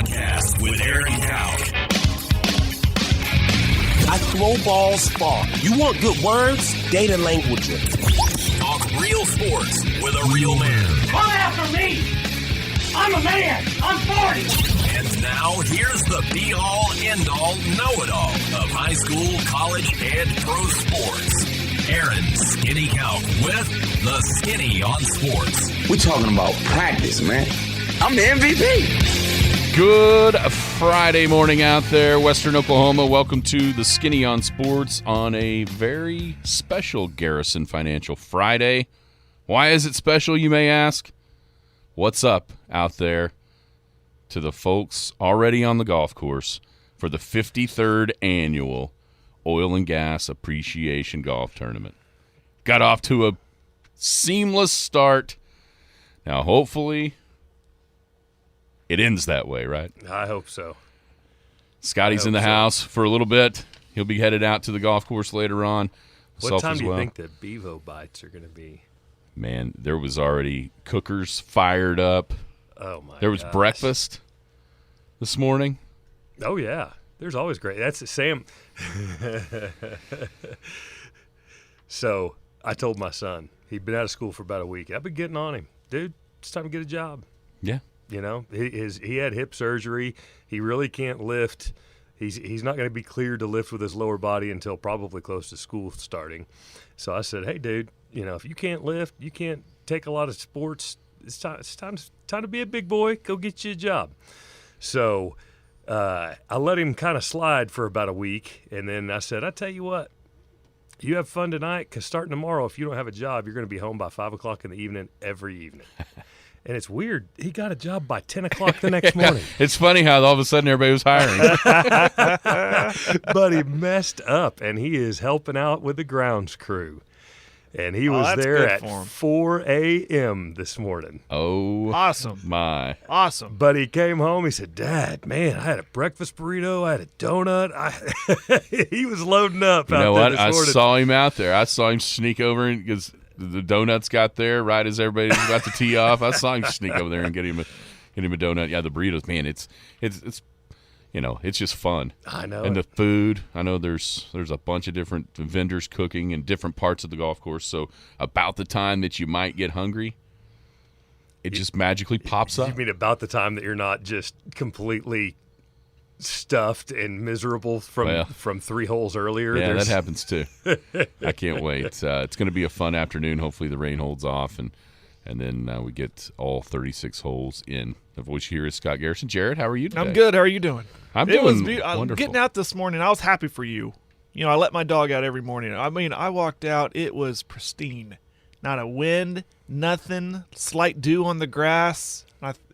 Podcast with Aaron Cow. I throw balls far. You want good words? Data language. Talk real sports with a real man. Come after me! I'm a man! I'm 40! And now, here's the be-all, end-all, know-it-all of high school, college, and pro sports. Aaron Skinny Cow with the Skinny on Sports. We're talking about practice, man. I'm the MVP. Good Friday morning out there, Western Oklahoma. Welcome to the Skinny on Sports on a very special Garrison Financial Friday. Why is it special, you may ask? What's up out there to the folks already on the golf course for the 53rd annual Oil and Gas Appreciation Golf Tournament? Got off to a seamless start. Now, hopefully, it ends that way, right? I hope so. Scotty's in the house for a little bit. He'll be headed out to the golf course later on. What time do you think the Bevo bites are going to be? Man, there was already cookers fired up. Oh, my There was gosh. breakfast this morning. Oh, yeah. There's always great. That's Sam. So I told my son, he'd been out of school for about a week. I've been getting on him. Dude, it's time to get a job. Yeah. You know, he had hip surgery. He really can't lift. He's not going to be cleared to lift with his lower body until probably close to school starting. So I said, hey, dude, you know, if you can't lift, you can't take a lot of sports, it's time to be a big boy. Go get you a job. So I let him kind of slide for about a week, and then I said, I tell you what, you have fun tonight because starting tomorrow, if you don't have a job, you're going to be home by 5 o'clock in the evening every evening. And it's weird. He got a job by 10 o'clock the next morning. It's funny how all of a sudden everybody was hiring. But he messed up, and he is helping out with the grounds crew. And he was that's there good at for him. 4 a.m. this morning. Oh, Awesome. my. Awesome. But he came home. He said, Dad, man, I had a breakfast burrito. I had a donut. He was loading up You out know there what? this I morning. saw him out there. I saw him sneak over because the donuts got there right as everybody was about to tee off. I saw him sneak over there and get him a donut. Yeah, the burritos, man, it's you know, it's just fun. I know. And the food, I know there's a bunch of different vendors cooking in different parts of the golf course. So about the time that you might get hungry, it just magically pops You up. mean about the time that you're not just completely stuffed and miserable from 3 holes earlier? Yeah, that happens too. I can't wait. It's going to be a fun afternoon. Hopefully the rain holds off, and then we get all 36 holes in. The voice here is Scott Garrison. Jared, how are you today? I'm good. How are you doing? I'm It was doing wonderful. Getting out this morning, I was happy for you. You know, I let my dog out every morning. I mean, I walked out, it was pristine. Not a wind, nothing, slight dew on the grass,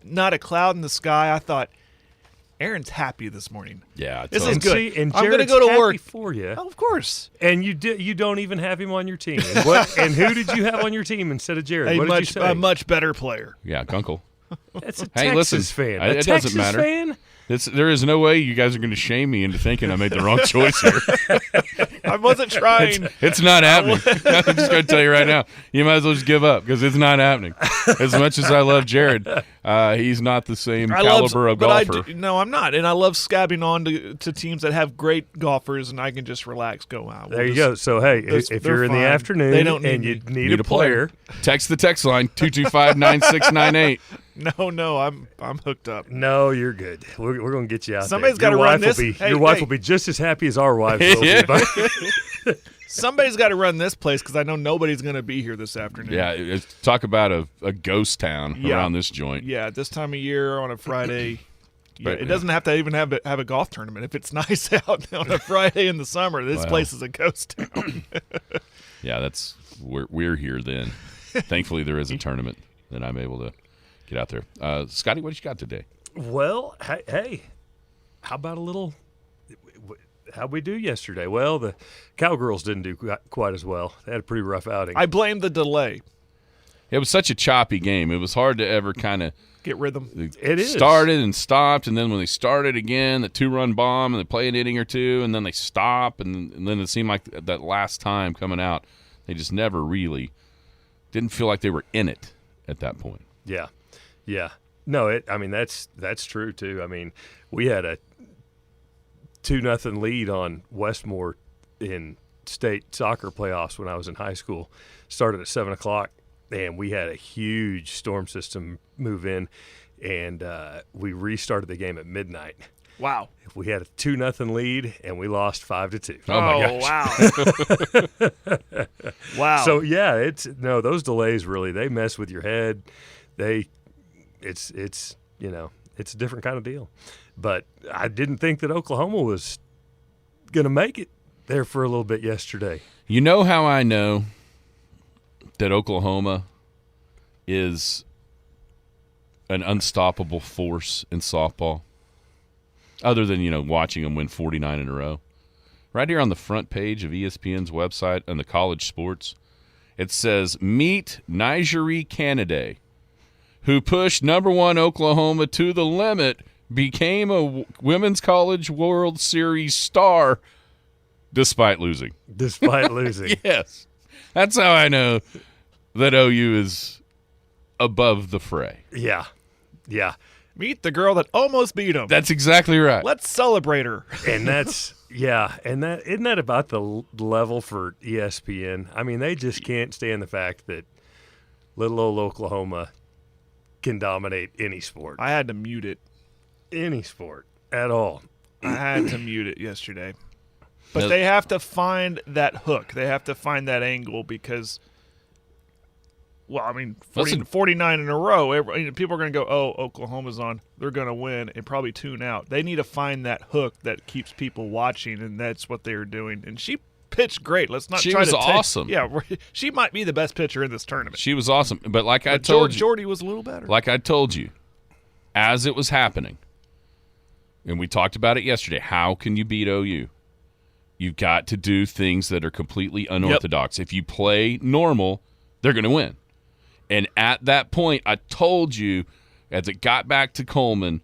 not a cloud in the sky. I thought, Aaron's happy this morning. Yeah, This totally. is good. See, and I'm going to Jared's go to happy work. for you. Oh, of course. And you don't even have him on your team. And who did you have on your team instead of Jared? What did you say? A much better player. Yeah, Gunkel. That's a Hey, Texas listen, fan. it A doesn't Texas matter. fan? There is no way you guys are going to shame me into thinking I made the wrong choice here. I wasn't trying. It's not happening. I'm just going to tell you right now. You might as well just give up because it's not happening. As much as I love Jared, he's not the same caliber of golfer. No, I'm not. And I love scabbing on to teams that have great golfers, and I can just relax, go out. There you go. So, hey, if they're you're in the fine. afternoon They don't and need you need a player, Text the text line 225-9698. No, I'm hooked up. no, you're good. We're going to get you out Somebody's there. gotta Your run wife this. Your wife will be just as happy as our wives will Yeah. be. Somebody's got to run this place because I know nobody's going to be here this afternoon. Yeah, talk about a ghost town Yeah. around this joint. Yeah, at this time of year on a Friday. Yeah, But, it doesn't have to even have a golf tournament. If it's nice out on a Friday in the summer, this Wow. place is a ghost town. Yeah, we're here then. Thankfully, there is a tournament that I'm able to get out there. Scotty, what you got today? Well, hey, how about a little – how'd we do yesterday? Well, the Cowgirls didn't do quite as well. They had a pretty rough outing. I blame the delay. It was such a choppy game. It was hard to ever kind of Get rhythm. It is. started and stopped, and then when they started again, the 2-run bomb, and they play an inning or two, and then they stop, and then it seemed like that last time coming out, they just never really didn't feel like they were in it at that point. Yeah. No, I mean that's true too. I mean, we had a 2-0 lead on Westmore in state soccer playoffs when I was in high school. Started at 7:00, and we had a huge storm system move in, and we restarted the game at midnight. Wow. We had a 2-0 lead, and we lost 5-2. Oh my gosh. Wow. Wow. So yeah, those delays really, they mess with your head. It's a different kind of deal. But I didn't think that Oklahoma was going to make it there for a little bit yesterday. You know how I know that Oklahoma is an unstoppable force in softball? Other than, watching them win 49 in a row. Right here on the front page of ESPN's website on the college sports, it says, meet Nigeri Canada, who pushed #1 Oklahoma to the limit, became a Women's College World Series star despite losing. Despite losing. Yes. That's how I know that OU is above the fray. Yeah. Yeah. Meet the girl that almost beat him. That's exactly right. Let's celebrate her. And that's and that isn't that about the level for ESPN? I mean, they just can't stand the fact that little old Oklahoma can dominate any sport. I had to mute it. Any sport at all. I had to mute it yesterday. But they have to find that hook. They have to find that angle because, 49 in a row. People are going to go, oh, Oklahoma's on. They're going to win and probably tune out. They need to find that hook that keeps people watching, and that's what they are doing. And she pitched great. Let's not she try was to awesome. Yeah, she might be the best pitcher in this tournament. She was awesome. But like I told you, Jordy was a little better. Like I told you, as it was happening, and we talked about it yesterday, how can you beat OU? You've got to do things that are completely unorthodox. If you play normal, they're going to win. And at that point, I told you, as it got back to Coleman,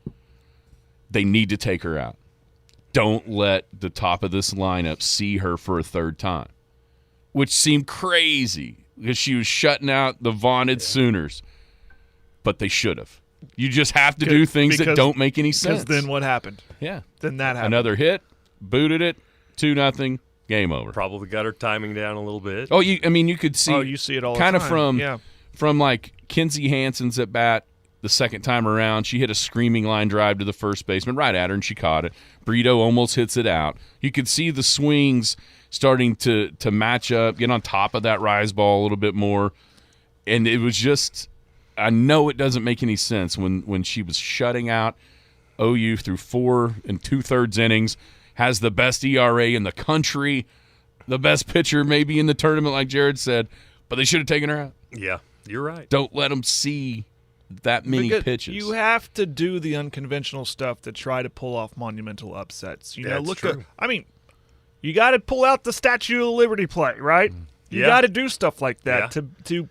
they need to take her out. Don't let the top of this lineup see her for a third time, which seemed crazy because she was shutting out the vaunted Sooners. But they should have. You just have to do things that don't make any sense. Because then what happened? Yeah. Then that happened. Another hit, booted it, 2-0, game over. Probably got her timing down a little bit. Oh, you could see. Oh, you see it all the kind of time. from like Kinsey Hansen's at bat the second time around. She hit a screaming line drive to the first baseman right at her, and she caught it. Brito almost hits it out. You could see the swings starting to match up, get on top of that rise ball a little bit more, and it was just. I know it doesn't make any sense when she was shutting out OU through 4 2/3 innings, has the best ERA in the country, the best pitcher maybe in the tournament, like Jared said, but they should have taken her out. Yeah, you're right. Don't let them see that many pitches. You have to do the unconventional stuff to try to pull off monumental upsets. That's true. You got to pull out the Statue of Liberty play, right? You got to do stuff like that to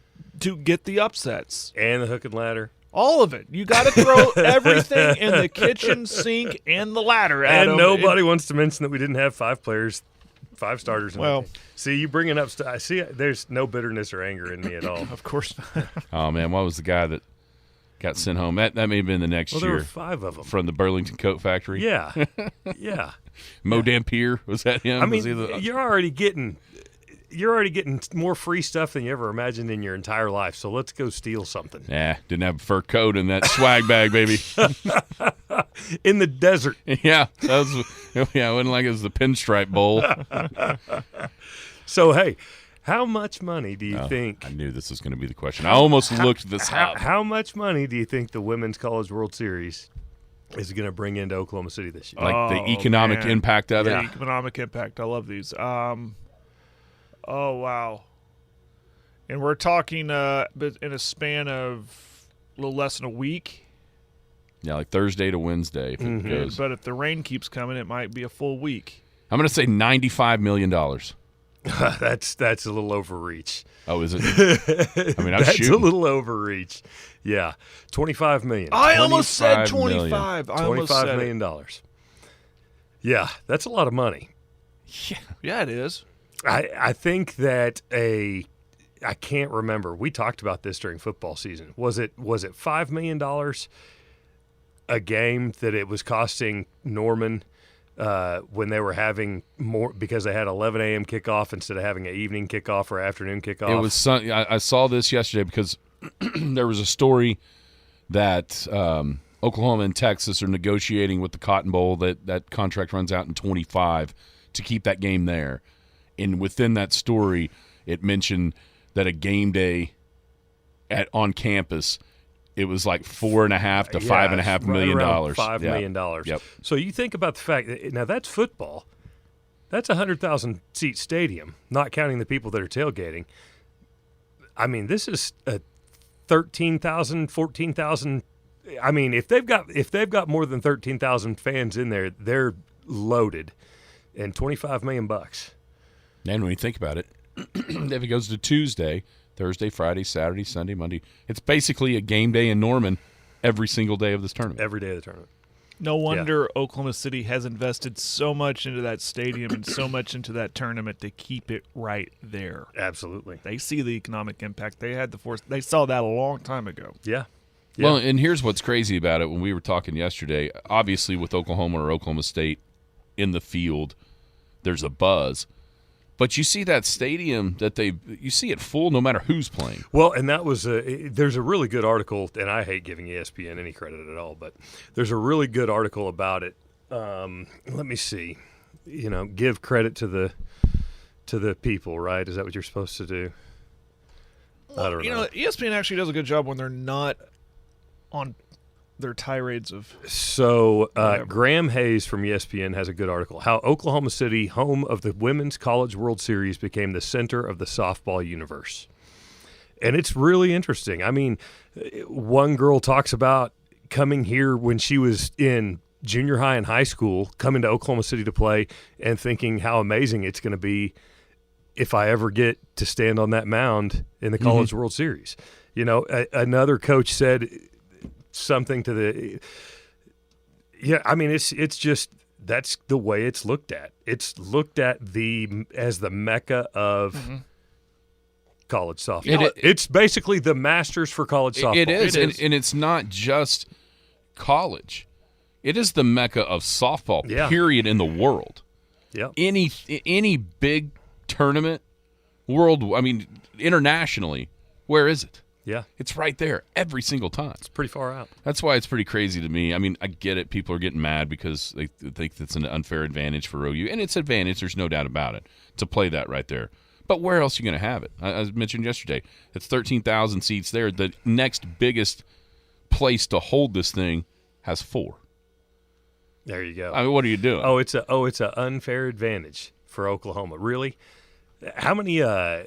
get the upsets. And the hook and ladder. All of it. You got to throw everything in the kitchen sink and the ladder at them. And nobody wants to mention that we didn't have 5 starters. Well, see, you bringing up I see there's no bitterness or anger in me at all. Of course not. Oh, man, what was the guy that got sent home? That may have been the next year. There were 5 of them. From the Burlington Coat Factory. Yeah. Yeah. Mo Dampier, was that him? I mean, you're already getting more free stuff than you ever imagined in your entire life. So let's go steal something. Didn't have a fur coat in that swag bag, baby. In the desert. Yeah, it wasn't like it was the Pinstripe Bowl. So, hey, how much money do you think? I knew this was going to be the question. I almost looked this up. How much money do you think the Women's College World Series is going to bring into Oklahoma City this year? Like the economic impact of it? The economic impact. I love these. Oh, wow. And we're talking in a span of a little less than a week. Yeah, like Thursday to Wednesday if it goes. But if the rain keeps coming, it might be a full week. I'm going to say $95 million. That's a little overreach. Oh, is it? I mean, that's a little overreach. Yeah, $25 million. I almost said 25. $25 million. Yeah, that's a lot of money. Yeah, it is. I think that I can't remember. We talked about this during football season. Was it $5 million a game that it was costing Norman when they were having more because they had 11 a.m. kickoff instead of having an evening kickoff or afternoon kickoff? It was. I saw this yesterday because there was a story that Oklahoma and Texas are negotiating with the Cotton Bowl that contract runs out in 25 to keep that game there. And within that story, it mentioned that a game day on campus, it was like $4.5 to $5.5 million. $5 million. Yep. So you think about the fact that now that's football. That's a 100,000 seat stadium, not counting the people that are tailgating. I mean, this is a 13,000, 14,000. I mean, if they've got more than 13,000 fans in there, they're loaded, and $25 million. And when you think about it, if it goes to Tuesday, Thursday, Friday, Saturday, Sunday, Monday, it's basically a game day in Norman every single day of this tournament. Every day of the tournament. No wonder Oklahoma City has invested so much into that stadium and so much into that tournament to keep it right there. Absolutely. They see the economic impact. They had the force. They saw that a long time ago. Yeah. Well, and here's what's crazy about it. When we were talking yesterday, obviously with Oklahoma or Oklahoma State in the field, there's a buzz. But you see that stadium you see it full no matter who's playing. Well, and that was there's a really good article, and I hate giving ESPN any credit at all, but there's a really good article about it. Let me see. Give credit to the people, right? Is that what you're supposed to do? I don't know. ESPN actually does a good job when they're not on their tirades of. So Graham Hayes from ESPN has a good article. How Oklahoma City, home of the Women's College World Series, became the center of the softball universe. And it's really interesting. I mean, one girl talks about coming here when she was in junior high and high school, coming to Oklahoma City to play and thinking how amazing it's going to be if I ever get to stand on that mound in the College World Series. Another coach said something to the I mean it's just that's the way it's looked at. It's looked at as the mecca of college softball. It's basically the Masters for college softball. It is. And it's not just college. It is the mecca of softball, period, in the world. Yeah. Any big tournament, internationally, where is it? Yeah. It's right there every single time. It's pretty far out. That's why it's pretty crazy to me. I mean, I get it. People are getting mad because they think it's an unfair advantage for OU. And it's an advantage, there's no doubt about it, to play that right there. But where else are you going to have it? I mentioned yesterday, it's 13,000 seats there. The next biggest place to hold this thing has 4. There you go. I mean, what are you doing? It's an unfair advantage for Oklahoma. Really? How many, I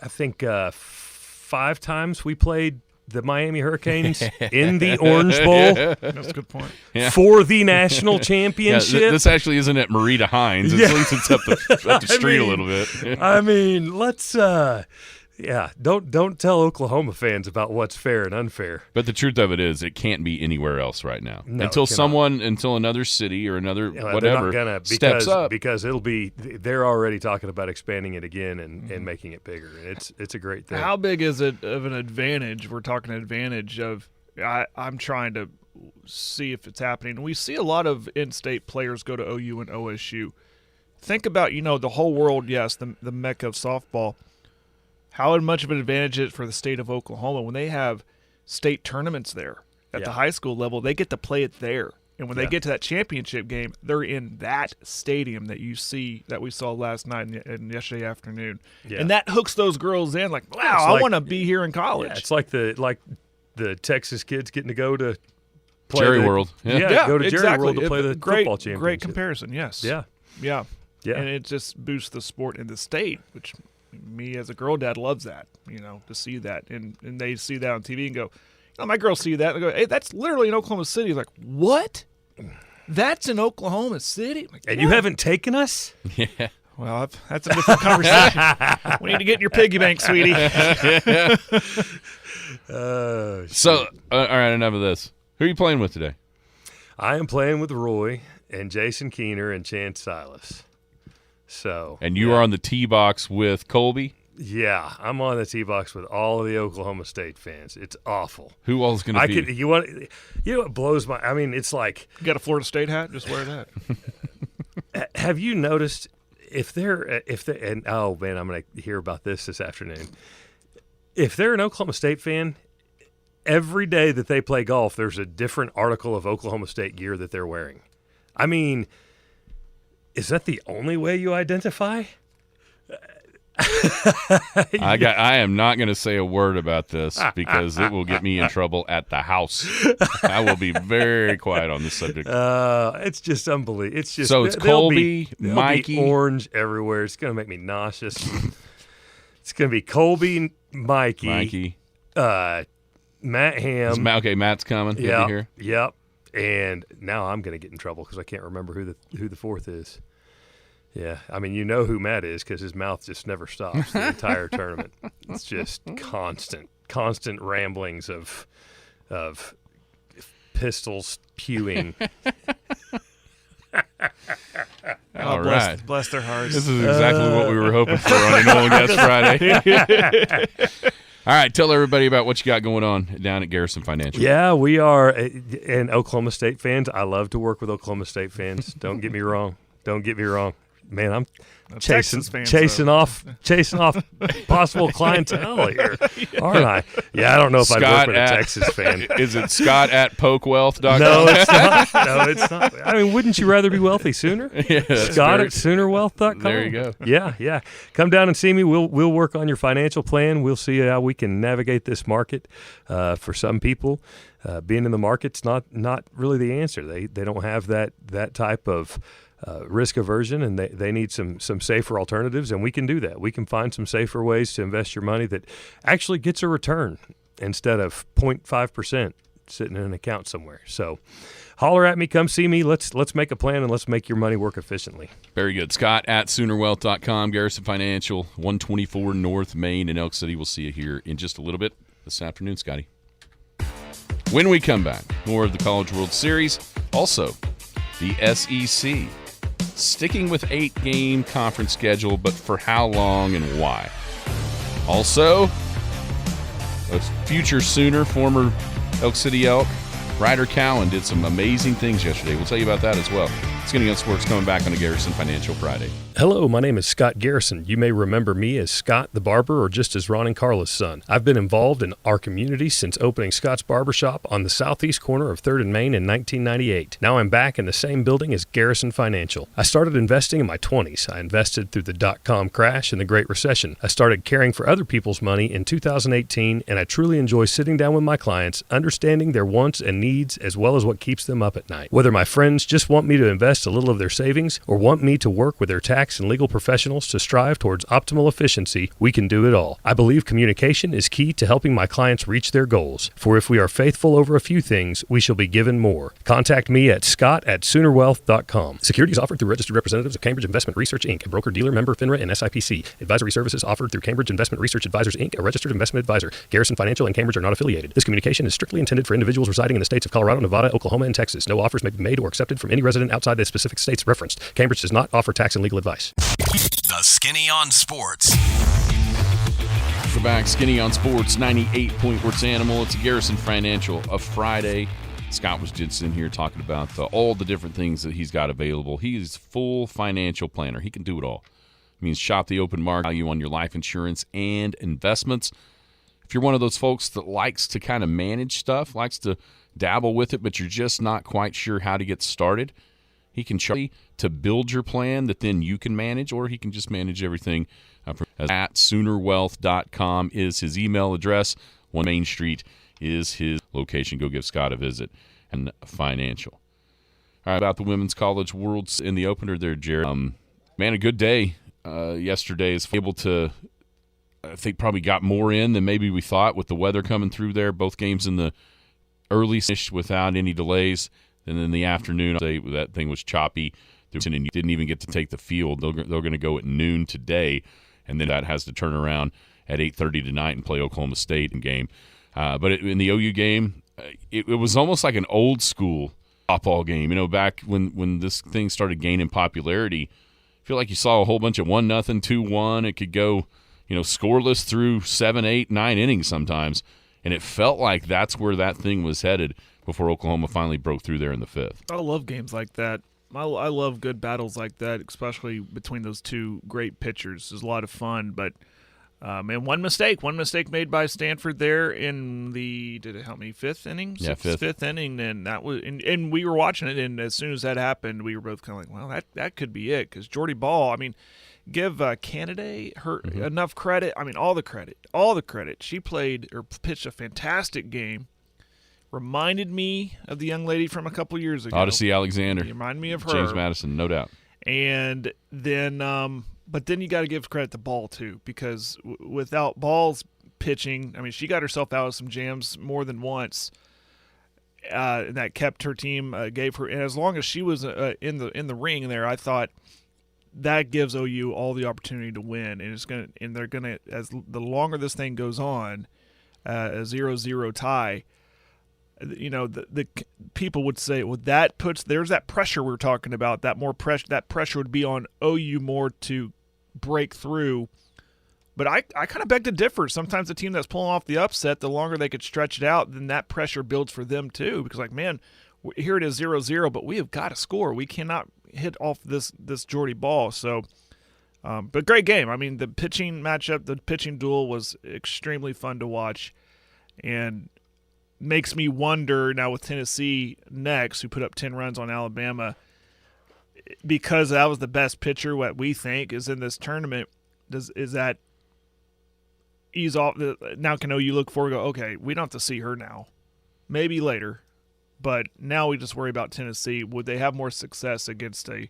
think 5 times we played the Miami Hurricanes in the Orange Bowl. That's a good point. For the national championship. This actually isn't at Marita Hines. At least it's up the street a little bit. I mean, let's don't tell Oklahoma fans about what's fair and unfair. But the truth of it is, it can't be anywhere else right now. No, until another city or another whatever steps up. Because they're already talking about expanding it again and making it bigger. It's a great thing. How big is it of an advantage? We're talking advantage of I'm trying to see if it's happening. We see a lot of in-state players go to OU and OSU. Think about, the whole world, yes, the mecca of softball. How much of an advantage is it for the state of Oklahoma when they have state tournaments there at the high school level? They get to play it there, and when they get to that championship game, they're in that stadium that we saw last night and yesterday afternoon, and that hooks those girls in. Like, wow, I want to be here in college. Yeah, it's like the Texas kids getting to go to play Jerry World. Go to Jerry World to play the football championship. Great comparison. Yes. Yeah. And it just boosts the sport in the state, which. Me as a girl dad loves that, to see that. And they see that on TV and go, my girls see that and go, hey, that's literally in Oklahoma City. It's like, what? That's in Oklahoma City? Like, and you haven't taken us? Yeah. Well, that's a different conversation. We need to get in your piggy bank, sweetie. So, all right, enough of this. Who are you playing with today? I am playing with Roy and Jason Keener and Chance Silas. So, and you are on the tee box with Colby? Yeah, I'm on the tee box with all of the Oklahoma State fans. It's awful. Who all's going to be? You know what blows my? I mean, it's like, You got a Florida State hat? Just wear that. have you noticed if they're and oh man, I'm going to hear about this afternoon. If they're an Oklahoma State fan, every day that they play golf, there's a different article of Oklahoma State gear that they're wearing. I mean, is that the only way you identify? I am not going to say a word about this because it will get me in trouble at the house. I will be very quiet on this subject. It's just unbelievable. It's just so it's Colby, Mikey, be orange everywhere. It's going to make me nauseous. It's going to be Colby, Mikey, Matt Ham. Okay, Matt's coming. Yeah, here. Yep. And now I'm going to get in trouble because I can't remember who the fourth is. Yeah, I mean, you know who Matt is because his mouth just never stops the entire tournament. It's just constant ramblings of pistols pewing. All right. Bless their hearts. This is exactly what we were hoping for on an Old Guest Friday. All right, tell everybody about what you got going on down at Garrison Financial. Yeah, we are, and Oklahoma State fans. I love to work with Oklahoma State fans. Don't get me wrong. Man, I'm chasing off possible clientele here, aren't I? Yeah, I don't know if I'd work with a Texas fan. Is it Scott at pokewealth.com? No, it's not. No, it's not. I mean, wouldn't you rather be wealthy sooner? Yeah, Scott at Soonerwealth.com. There you go. Yeah. Come down and see me. We'll work on your financial plan. We'll see how we can navigate this market. For some people, being in the market's not really the answer. They don't have that type of risk aversion, and they need some safer alternatives, and we can do that. We can find some safer ways to invest your money that actually gets a return instead of 0.5% sitting in an account somewhere. So holler at me, come see me. Let's make a plan, and let's make your money work efficiently. Very good. Scott at Soonerwealth.com, Garrison Financial, 124 North Main in Elk City. We'll see you here in just a little bit this afternoon, Scotty. When we come back, more of the College World Series. Also, the SEC. Sticking with 8-game conference schedule, but for how long and why? Also, a future Sooner, former Elk City Elk, Ryder Cowan did some amazing things yesterday. We'll tell you about that as well. Skinny on Sports coming back on a Garrison Financial Friday. Hello, my name is Scott Garrison. You may remember me as Scott the Barber or just as Ron and Carla's son. I've been involved in our community since opening Scott's Barbershop on the southeast corner of 3rd and Main in 1998. Now I'm back in the same building as Garrison Financial. I started investing in my 20s. I invested through the dot-com crash and the Great Recession. I started caring for other people's money in 2018, and I truly enjoy sitting down with my clients, understanding their wants and needs as well as what keeps them up at night. Whether my friends just want me to invest a little of their savings or want me to work with their tax and legal professionals to strive towards optimal efficiency, we can do it all. I believe communication is key to helping my clients reach their goals. For if we are faithful over a few things, we shall be given more. Contact me at scott@soonerwealth.com. Securities offered through registered representatives of Cambridge Investment Research, Inc., a broker-dealer member FINRA and SIPC. Advisory services offered through Cambridge Investment Research Advisors, Inc., a registered investment advisor. Garrison Financial and Cambridge are not affiliated. This communication is strictly intended for individuals residing in the states of Colorado, Nevada, Oklahoma, and Texas. No offers may be made or accepted from any resident outside the specific states referenced. Cambridge does not offer tax and legal advice. The Skinny on Sports. We're back. Skinny on Sports, 98 Point Works Animal. It's a Garrison Financial, a Friday. Scott was just in here talking about all the different things that he's got available. He's full financial planner. He can do it all. It means shop the open market value on your life insurance and investments. If you're one of those folks that likes to kind of manage stuff, likes to dabble with it, but you're just not quite sure how to get started, he can charge you to build your plan that then you can manage, or he can just manage everything. At Soonerwealth.com is his email address. 1 Main Street is his location. Go give Scott a visit. And financial. All right, about the Women's College Worlds in the opener there, Jared. Man, a good day yesterday. Is able to, I think, probably got more in than maybe we thought with the weather coming through there. Both games in the early finish without any delays. And then in the afternoon, that thing was choppy. And you didn't even get to take the field. They're going to go at noon today, and then that has to turn around at 8:30 tonight and play Oklahoma State in game. But in the OU game, it was almost like an old school softball game. You know, back when this thing started gaining popularity, I feel like you saw a whole bunch of 1-0, 2-1. It could go, scoreless through 7, 8, 9 innings sometimes, and it felt like that's where that thing was headed before Oklahoma finally broke through there in the 5th. I love games like that. I love good battles like that, especially between those two great pitchers. It's a lot of fun, but and one mistake made by Stanford there in the, did it help me, 5th inning? Yeah, fifth inning, and that was, and we were watching it, and as soon as that happened, we were both kind of like, well, that could be it, because Jordy Ball, I mean, give Canada her enough credit. I mean, all the credit. She pitched a fantastic game. Reminded me of the young lady from a couple years ago. Odyssey Alexander. You remind me of her. James Madison, no doubt. And then, but then you got to give credit to Ball too, because without Ball's pitching, I mean, she got herself out of some jams more than once. And that kept her team, gave her, and as long as she was in the ring there, I thought that gives OU all the opportunity to win, and they're gonna, as the longer this thing goes on, a 0-0 tie. The people would say, well, there's that pressure we're talking about. That pressure would be on OU more to break through. But I kind of beg to differ. Sometimes the team that's pulling off the upset, the longer they could stretch it out, then that pressure builds for them too. Because like, man, here it is 0-0, but we have got to score. We cannot hit off this Jordy Ball. So, but great game. I mean, the pitching matchup, the pitching duel was extremely fun to watch, and makes me wonder now with Tennessee next, who put up 10 runs on Alabama, because that was the best pitcher, what we think is in this tournament. Is that ease off? Now can OU look forward and go, okay, we don't have to see her now. Maybe later. But now we just worry about Tennessee. Would they have more success against a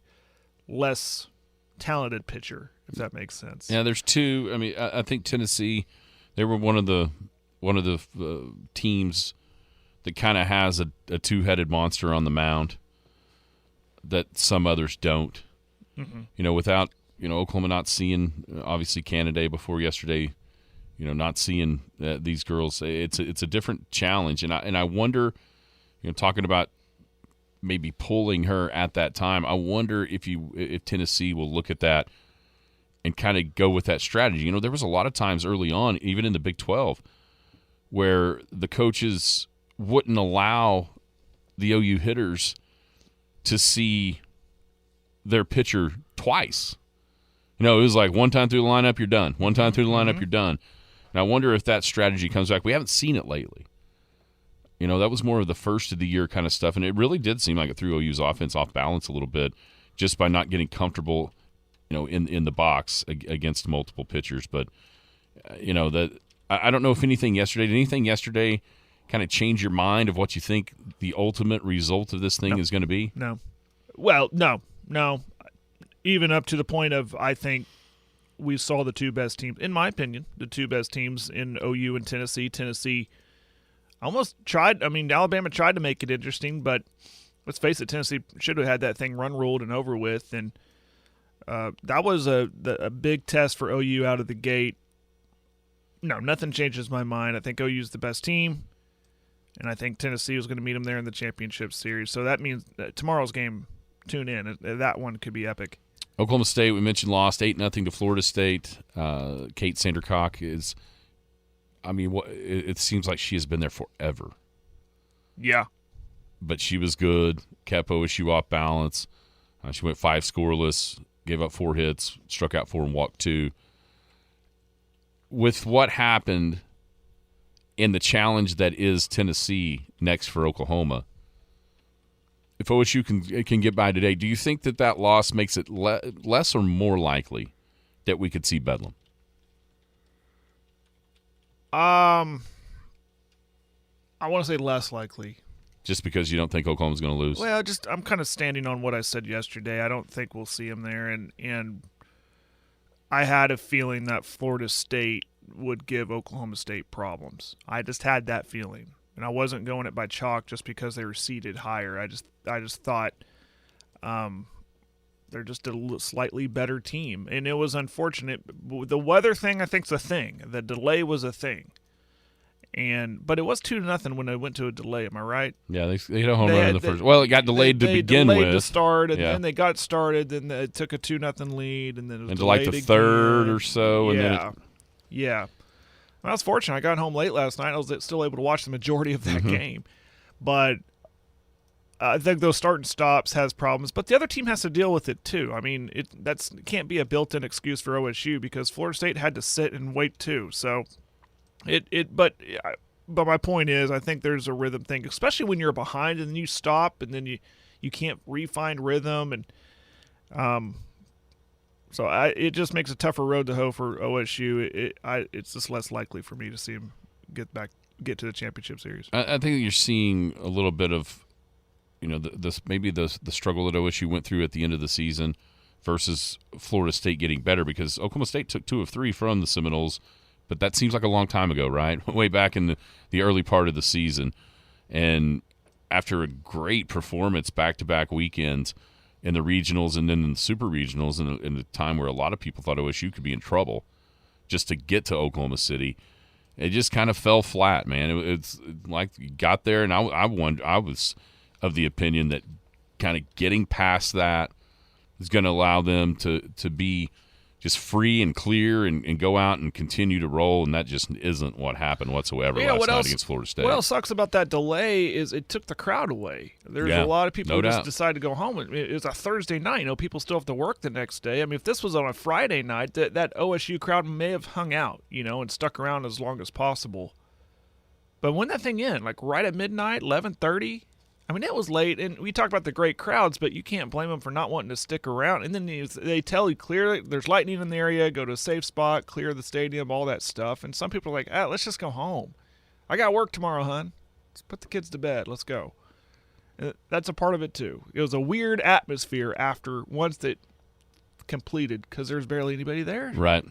less talented pitcher, if that makes sense? Yeah, there's two. I mean, I think Tennessee, they were one of the teams that kind of has a two-headed monster on the mound that some others don't. Mm-hmm. Without Oklahoma not seeing obviously Canada before yesterday, not seeing these girls, it's a different challenge, and I wonder, talking about maybe pulling her at that time, I wonder if Tennessee will look at that and kind of go with that strategy. There was a lot of times early on, even in the Big 12, where the coaches wouldn't allow the OU hitters to see their pitcher twice. It was like one time through the lineup, you're done. One time through the lineup, you're done. And I wonder if that strategy comes back. We haven't seen it lately. That was more of the first of the year kind of stuff, and it really did seem like it threw OU's offense off balance a little bit just by not getting comfortable, in the box against multiple pitchers. But, I don't know if did anything yesterday kind of change your mind of what you think the ultimate result of this thing is going to be? No. Well, no. Even up to the point of, I think we saw the two best teams, in my opinion, the two best teams in OU and Tennessee. Tennessee almost tried. I mean, Alabama tried to make it interesting, but let's face it, Tennessee should have had that thing run ruled and over with. And that was a big test for OU out of the gate. No, nothing changes my mind. I think OU's the best team, and I think Tennessee was going to meet them there in the championship series. So that means that tomorrow's game, tune in. That one could be epic. Oklahoma State, we mentioned, lost 8-0 to Florida State. Kate Sandercock is, it seems like she has been there forever. Yeah. But she was good, kept OSU off balance. She went 5 scoreless, gave up 4 hits, struck out 4 and walked 2. With what happened in the challenge that is Tennessee next for Oklahoma, if OSU can get by today, do you think that loss makes it less or more likely that we could see Bedlam? I want to say less likely. Just because you don't think Oklahoma's going to lose? Well, I'm kind of standing on what I said yesterday. I don't think we'll see him there, and I had a feeling that Florida State would give Oklahoma State problems. I just had that feeling. And I wasn't going it by chalk just because they were seated higher. I just thought they're just a slightly better team. And it was unfortunate. The weather thing, I think, is a thing. The delay was a thing. But it was 2-0 when they went to a delay. Am I right? Yeah, they hit a home run in the first. Well, it got delayed to begin with. They delayed to start, and then they got started. Then it took a 2-0 lead, and then it was into like the third or so. And yeah. Yeah. I was fortunate. I got home late last night. I was still able to watch the majority of that game. But I think those start and stops has problems. But the other team has to deal with it too. I mean, it can't be a built-in excuse for OSU because Florida State had to sit and wait too. So but my point is, I think there's a rhythm thing, especially when you're behind and then you stop and then you can't re-find rhythm and so it just makes a tougher road to hoe for OSU. It's just less likely for me to see them get to the championship series. I think you're seeing a little bit of, maybe the struggle that OSU went through at the end of the season versus Florida State getting better, because Oklahoma State took 2 of 3 from the Seminoles, but that seems like a long time ago, right? Way back in the early part of the season. And after a great performance back-to-back weekends in the regionals and then in the super regionals, in the time where a lot of people thought OSU could be in trouble, just to get to Oklahoma City, it just kind of fell flat, man. It's like you got there, and I was of the opinion that kind of getting past that is going to allow them to be just free and clear and go out and continue to roll, and that just isn't what happened whatsoever last night against Florida State. What else sucks about that delay is it took the crowd away. There's a lot of people who just decided to go home. It was a Thursday night. People still have to work the next day. I mean, if this was on a Friday night, that OSU crowd may have hung out, and stuck around as long as possible. But when that thing in, like right at midnight, 11:30, I mean, it was late, and we talk about the great crowds, but you can't blame them for not wanting to stick around. And then they tell you clearly there's lightning in the area, go to a safe spot, clear the stadium, all that stuff. And some people are like, let's just go home. I got work tomorrow, hon. Let's put the kids to bed. Let's go. And that's a part of it, too. It was a weird atmosphere once that completed because there's barely anybody there. Right.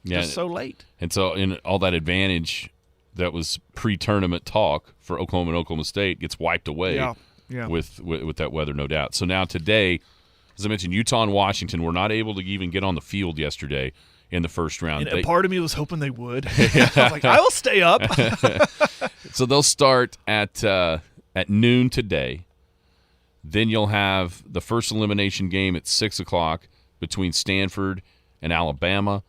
Just so late. And so in all that advantage that was pre-tournament talk for Oklahoma and Oklahoma State gets wiped away with that weather, no doubt. So now today, as I mentioned, Utah and Washington were not able to even get on the field yesterday in the first round. And part of me was hoping they would. I was like, I will stay up. So they'll start at noon today. Then you'll have the first elimination game at 6 o'clock between Stanford and Alabama.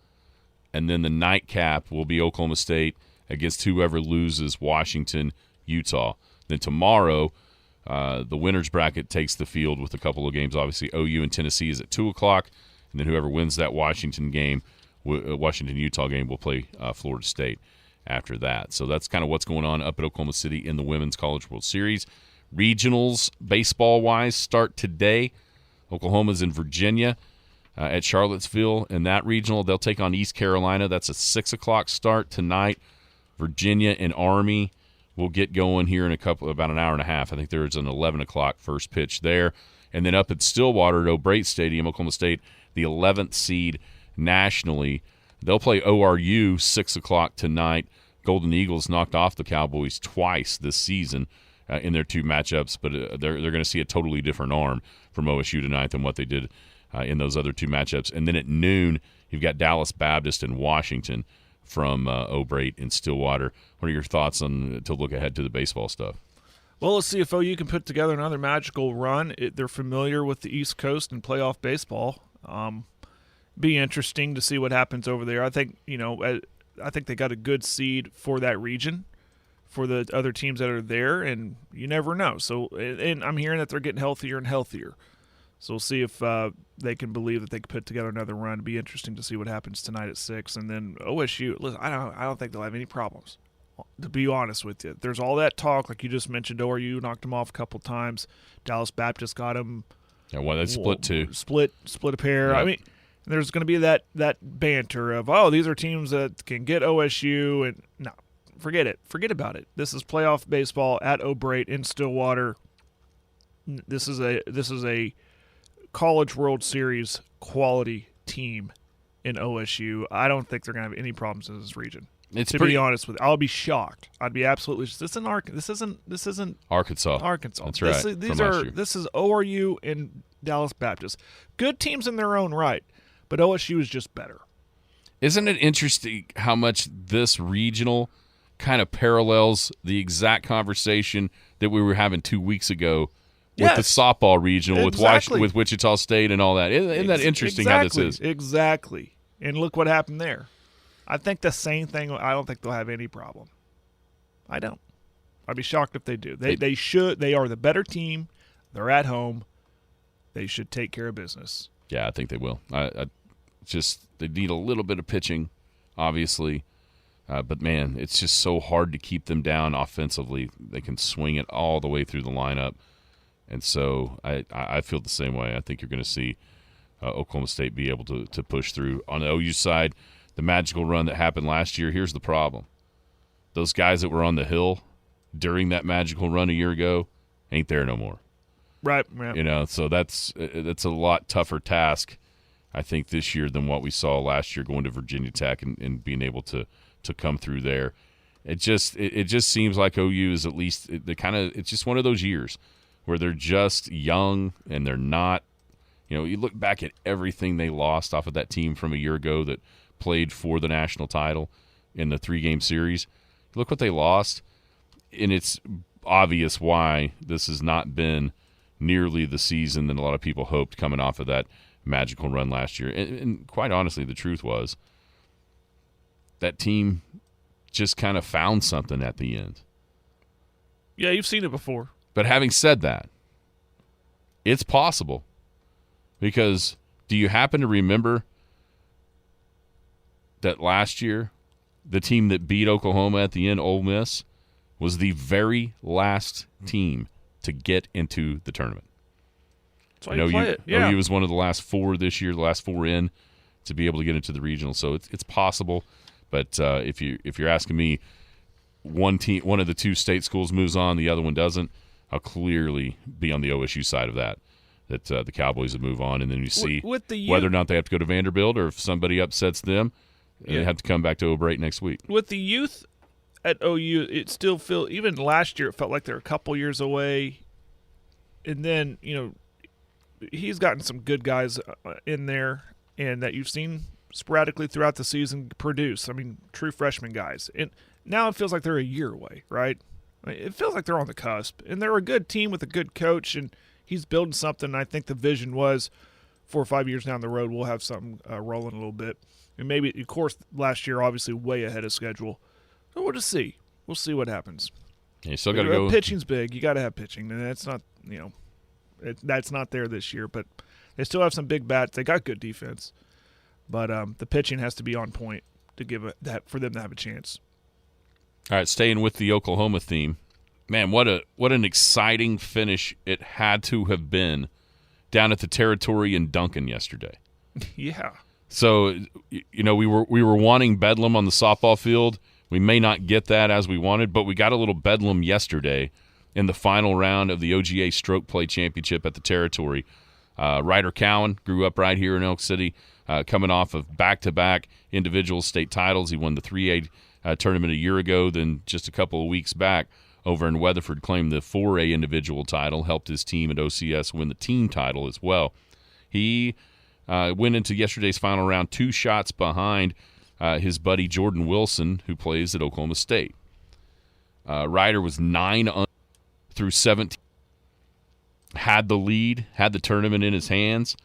And then the nightcap will be Oklahoma State against whoever loses Washington, Utah. Then tomorrow, the winner's bracket takes the field with a couple of games. Obviously, OU and Tennessee is at 2 o'clock, and then whoever wins that Washington-Utah game will play Florida State after that. So that's kind of what's going on up at Oklahoma City in the Women's College World Series. Regionals, baseball-wise, start today. Oklahoma's in Virginia at Charlottesville. In that regional, they'll take on East Carolina. That's a 6 o'clock start tonight. Virginia and Army will get going here in about an hour and a half. I think there's an 11 o'clock first pitch there. And then up at Stillwater at O'Brate Stadium, Oklahoma State, the 11th seed nationally. They'll play ORU 6 o'clock tonight. Golden Eagles knocked off the Cowboys twice this season in their 2 matchups, but they're going to see a totally different arm from OSU tonight than what they did in those other 2 matchups. And then at noon, you've got Dallas Baptist and Washington from O'Brate and Stillwater. What are your thoughts to look ahead to the baseball stuff? Well, let's see if OU can put together another magical run. They're familiar with the East Coast and playoff baseball. Be interesting to see what happens over there. I think they got a good seed for that region, for the other teams that are there, and you never know. So, and I'm hearing that they're getting healthier and healthier. So we'll see if they can believe that they can put together another run. It'd be interesting to see what happens tonight at 6. And then OSU, listen, I don't think they'll have any problems, to be honest with you. There's all that talk, like you just mentioned, ORU knocked them off a couple times. Dallas Baptist got them. Yeah, well, they split too. Split a pair. Yep. I mean, there's going to be that banter of, these are teams that can get OSU. And no, forget it. Forget about it. This is playoff baseball at O'Brate in Stillwater. This is a College World Series quality team in OSU. I don't think they're going to have any problems in this region. To be honest with you, I'll be shocked. I'd be absolutely. This isn't Arkansas. That's right. This is ORU and Dallas Baptist. Good teams in their own right, but OSU is just better. Isn't it interesting how much this regional kind of parallels the exact conversation that we were having 2 weeks ago with the softball regional with Wichita State and all that? Isn't that interesting how this is? Exactly. And look what happened there. I think the same thing. I don't think they'll have any problem. I don't. I'd be shocked if they do. They should. They are the better team. They're at home. They should take care of business. Yeah, I think they will. I just they need a little bit of pitching, obviously. But, man, it's just so hard to keep them down offensively. They can swing it all the way through the lineup. And so I feel the same way. I think you're going to see Oklahoma State be able to push through. On the OU side, the magical run that happened last year, here's the problem. Those guys that were on the hill during that magical run a year ago ain't there no more. Right. So that's a lot tougher task, I think, this year than what we saw last year going to Virginia Tech and being able to come through there. It just seems like OU is at least it's just one of those years where they're just young and they're not. You look back at everything they lost off of that team from a year ago that played for the national title in the 3-game series. Look what they lost, and it's obvious why this has not been nearly the season that a lot of people hoped coming off of that magical run last year. And quite honestly, the truth was that team just kind of found something at the end. Yeah, you've seen it before. But having said that, it's possible. Because do you happen to remember that last year, the team that beat Oklahoma at the end, Ole Miss, was the very last team to get into the tournament? That's why you play it. Yeah. OU was one of the last 4 this year, the last 4 in, to be able to get into the regional. So it's possible. But if you're asking me, one of the 2 state schools moves on, the other one doesn't, I'll clearly be on the OSU side of that the Cowboys would move on, and then you see whether or not they have to go to Vanderbilt or if somebody upsets them, they have to come back to O'Brate next week. With the youth at OU, it still feels, even last year, it felt like they're a couple years away. And then, he's gotten some good guys in there, and that you've seen sporadically throughout the season produce. I mean, true freshman guys. And now it feels like they're a year away, right? It feels like they're on the cusp. And they're a good team with a good coach, and he's building something. And I think the vision was 4 or 5 years down the road, we'll have something rolling a little bit. And maybe, of course, last year, obviously, way ahead of schedule. So we'll just see. We'll see what happens. You still got to go. Pitching's big. You got to have pitching. And that's not, that's not there this year. But they still have some big bats. They got good defense. But the pitching has to be on point to give that for them to have a chance. All right, staying with the Oklahoma theme. Man, what an exciting finish it had to have been down at the Territory in Duncan yesterday. Yeah. So, we were wanting bedlam on the softball field. We may not get that as we wanted, but we got a little bedlam yesterday in the final round of the OGA Stroke Play Championship at the Territory. Ryder Cowan grew up right here in Elk City, coming off of back-to-back individual state titles. He won the 3A tournament a year ago, then just a couple of weeks back over in Weatherford claimed the 4A individual title, helped his team at OCS win the team title as well. He went into yesterday's final round 2 shots behind his buddy Jordan Wilson, who plays at Oklahoma State. Ryder was 9 through 17, had the lead, had the tournament in his hands,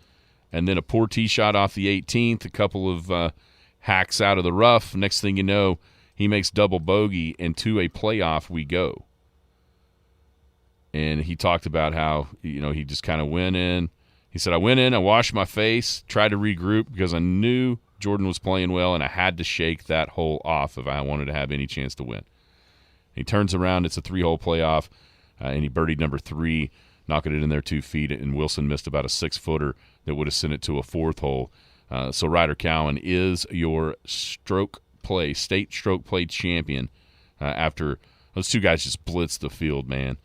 and then a poor tee shot off the 18th, a couple of hacks out of the rough. Next thing you know, he makes double bogey, and to a playoff we go. And he talked about how, he just kind of went in. He said, I went in, I washed my face, tried to regroup because I knew Jordan was playing well, and I had to shake that hole off if I wanted to have any chance to win. He turns around, it's a 3-hole playoff, and he birdied number 3, knocking it in there 2 feet, and Wilson missed about a 6-footer that would have sent it to a 4th hole. So Ryder Cowan is your state stroke play champion after those 2 guys just blitzed the field, man.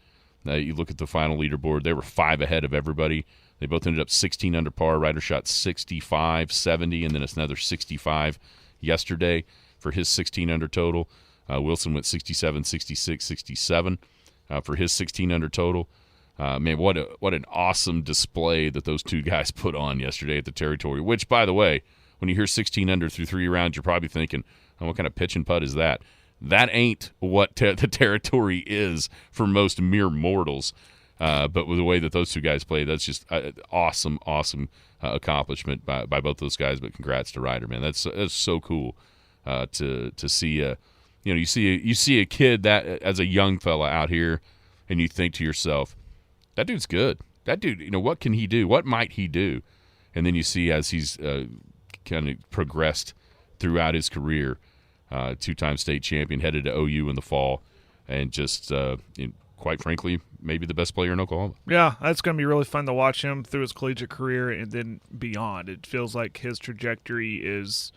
You look at the final leaderboard, they were 5 ahead of everybody. They both ended up 16 under par. Ryder shot 65, 70, and then it's another 65 yesterday for his 16 under total. Wilson went 67, 66, 67 for his 16 under total. Man, what an awesome display that those 2 guys put on yesterday at the Territory, which, by the way, when you hear 16 under through 3 rounds, you're probably thinking, oh, what kind of pitch and putt is that? That ain't what the Territory is for most mere mortals. But with the way that those 2 guys played, that's just awesome accomplishment by both those guys. But congrats to Ryder, man. That's so cool to see a you see a kid that as a young fella out here, and you think to yourself, that dude's good. That dude, what can he do? What might he do? And then you see as he's kind of progressed throughout his career, two-time state champion, headed to OU in the fall, and just quite frankly, maybe the best player in Oklahoma. Yeah, that's going to be really fun to watch him through his collegiate career and then beyond. It feels like his trajectory is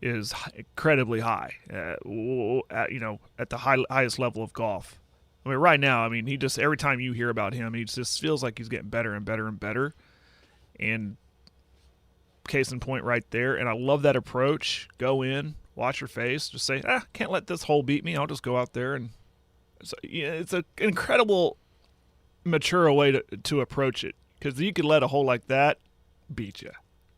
incredibly high, at the highest level of golf. I mean, right now, he just, every time you hear about him, he just feels like he's getting better and better and better. And case in point right there. And I love that approach. Go in, watch your face, just say, can't let this hole beat me. I'll just go out there. And it's an incredible, mature way to approach it, because you could let a hole like that beat you.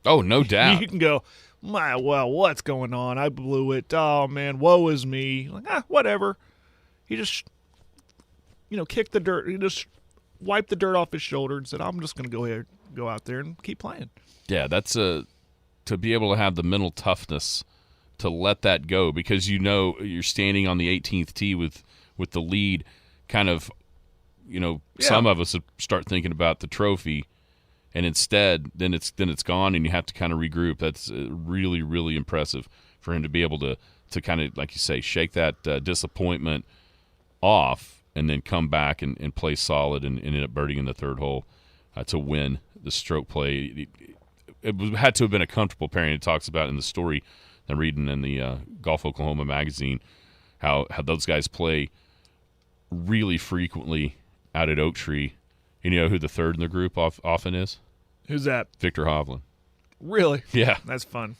Oh, no doubt. You can go, what's going on? I blew it. Oh, man, woe is me. Whatever. He just, kicked the dirt. He just wiped the dirt off his shoulder and said, I'm just going to go out there and keep playing. Yeah, that's to be able to have the mental toughness to let that go, because you're standing on the 18th tee with the lead. Kind of, some of us start thinking about the trophy, and instead, then it's gone, and you have to kind of regroup. That's really, really impressive for him to be able to kind of, like you say, shake that disappointment off, and then come back and play solid and end up birding in the third hole to win the stroke play. It had to have been a comfortable pairing. It talks about in the story I'm reading in the Golf Oklahoma magazine how those guys play really frequently out at Oak Tree. And you know who the third in the group often is? Who's that? Victor Hovland. Really? Yeah. That's fun.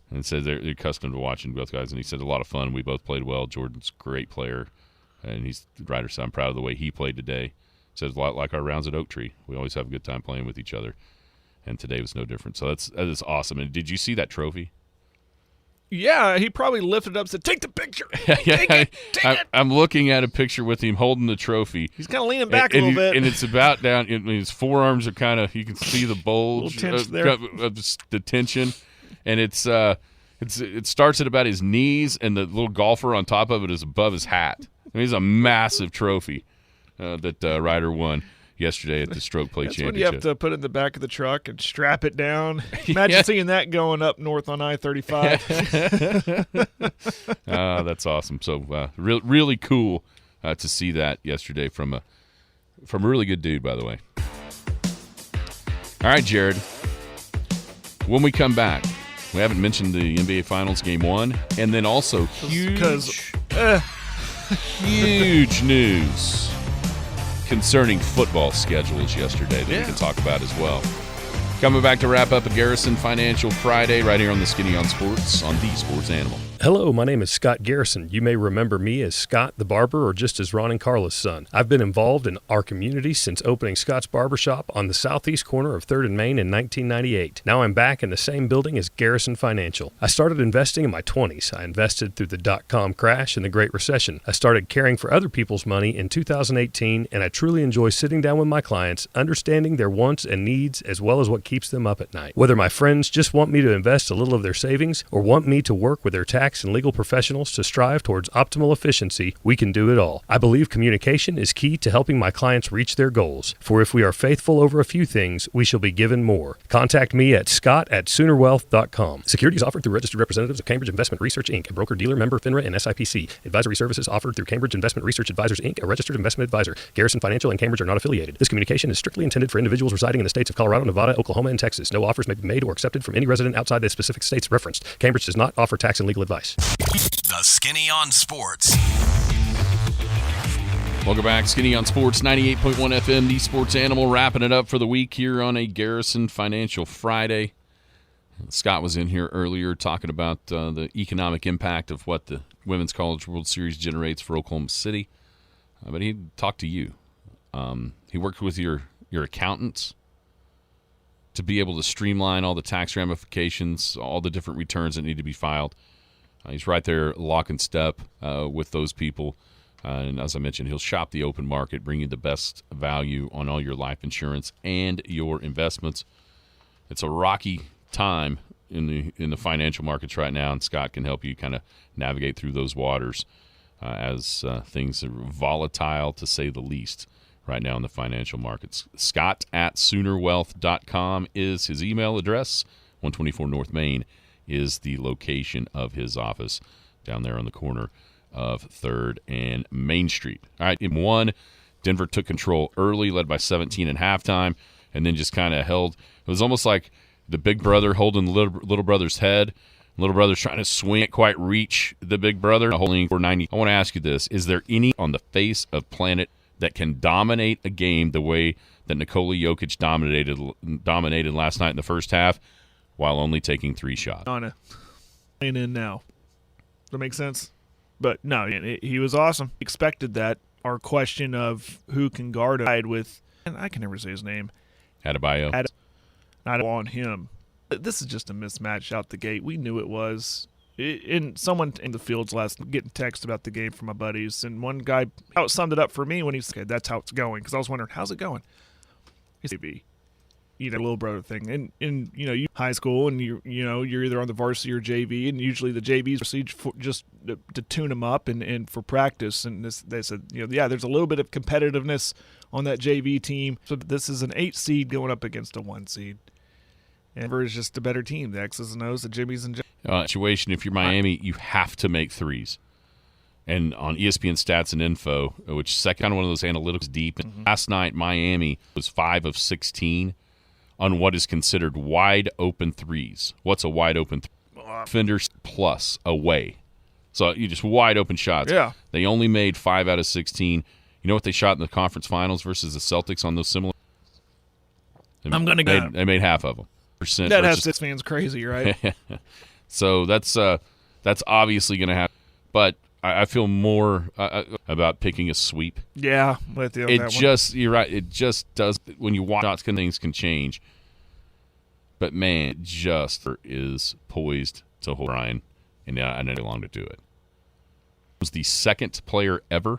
And said they're accustomed to watching both guys. And he said a lot of fun. We both played well. Jordan's a great player. And he's the writer, so I'm proud of the way he played today. Says a lot like our rounds at Oak Tree. We always have a good time playing with each other. And today was no different. So that is awesome. And did you see that trophy? Yeah, he probably lifted it up and said, take the picture. Take it. I'm looking at a picture with him holding the trophy. He's kind of leaning back a little bit. And it's about down. His forearms are kind of, you can see the bulge of the tension. And it starts at about his knees, and the little golfer on top of it is above his hat. It's a massive trophy that Ryder won yesterday at the Stroke Play Championship. When you have to put it in the back of the truck and strap it down. Imagine seeing that going up north on I-35. That's awesome. So really cool to see that yesterday from a really good dude, by the way. All right, Jared. When we come back, we haven't mentioned the NBA Finals Game 1, and then also huge news concerning football schedules yesterday that we can talk about as well. Coming back to wrap up a Garrison Financial Friday right here on the Skinny on Sports on the Sports Animal. Hello, my name is Scott Garrison. You may remember me as Scott the Barber, or just as Ron and Carla's son. I've been involved in our community since opening Scott's Barbershop on the southeast corner of 3rd and Main in 1998. Now I'm back in the same building as Garrison Financial. I started investing in my 20s. I invested through the dot-com crash and the Great Recession. I started caring for other people's money in 2018, and I truly enjoy sitting down with my clients, understanding their wants and needs, as well as what keeps them up at night. Whether my friends just want me to invest a little of their savings or want me to work with their tax and legal professionals to strive towards optimal efficiency, we can do it all. I believe communication is key to helping my clients reach their goals. For if we are faithful over a few things, we shall be given more. Contact me at scott@soonerwealth.com. Securities offered through registered representatives of Cambridge Investment Research, Inc., a broker-dealer member FINRA and SIPC. Advisory services offered through Cambridge Investment Research Advisors, Inc., a registered investment advisor. Garrison Financial and Cambridge are not affiliated. This communication is strictly intended for individuals residing in the states of Colorado, Nevada, Oklahoma, and Texas. No offers may be made or accepted from any resident outside the specific states referenced. Cambridge does not offer tax and legal advice. The Skinny on Sports. Welcome back. Skinny on Sports, 98.1 FM, the Sports Animal, wrapping it up for the week here on a Garrison Financial Friday. Scott was in here earlier talking about the economic impact of what the Women's College World Series generates for Oklahoma City. But he talked to you. He worked with your accountants to be able to streamline all the tax ramifications, all the different returns that need to be filed. He's right there lock and step with those people. And as I mentioned, he'll shop the open market, bring you the best value on all your life insurance and your investments. It's a rocky time in the financial markets right now, and Scott can help you kind of navigate through those waters as things are volatile, to say the least, right now in the financial markets. Scott at SoonerWealth.com is his email address. 124 North Main is the location of his office down there on the corner of 3rd and Main Street. All right, in one, Denver took control early, led by 17 at halftime, and then just kind of held. It was almost like the big brother holding the little brother's head. Little brother's trying to swing, can't quite reach the big brother, holding for 90. I want to ask you this. Is there any on the face of planet that can dominate a game the way that Nikola Jokic dominated last night in the first half while only taking 3 shots? Playing in now. Does that make sense? But no, he was awesome. Expected that. Our question of who can guard him with, and I can never say his name. Adebayo. Not on him. This is just a mismatch out the gate. We knew it was. Someone in the fields getting text about the game from my buddies, and one guy summed it up for me when he said, "That's how it's going." Because I was wondering, how's it going? It's maybe, little brother thing, and you high school, and you're either on the varsity or JV, and usually the JVs proceed just to tune them up and for practice. And they said, there's a little bit of competitiveness on that JV team. So this is an 8 seed going up against a 1 seed. Denver is just a better team. The X's and O's, the Jimmies and Situation, if you're Miami, you have to make threes. And on ESPN Stats and Info, which is kind of one of those analytics deep, last night Miami was 5 of 16 on what is considered wide open threes. What's a wide open defenders plus away? So you just wide open shots. Yeah. They only made 5 out of 16. You know what they shot in the conference finals versus the Celtics on those similar? I'm going to go. They made half of them. That has Six fans crazy, right? So that's obviously going to happen. But I feel more about picking a sweep. Yeah, with you on that one. You're right. It just does. When you watch shots, things can change. But man, it just is poised to hold Brian, and I know long to do it. Was the second player ever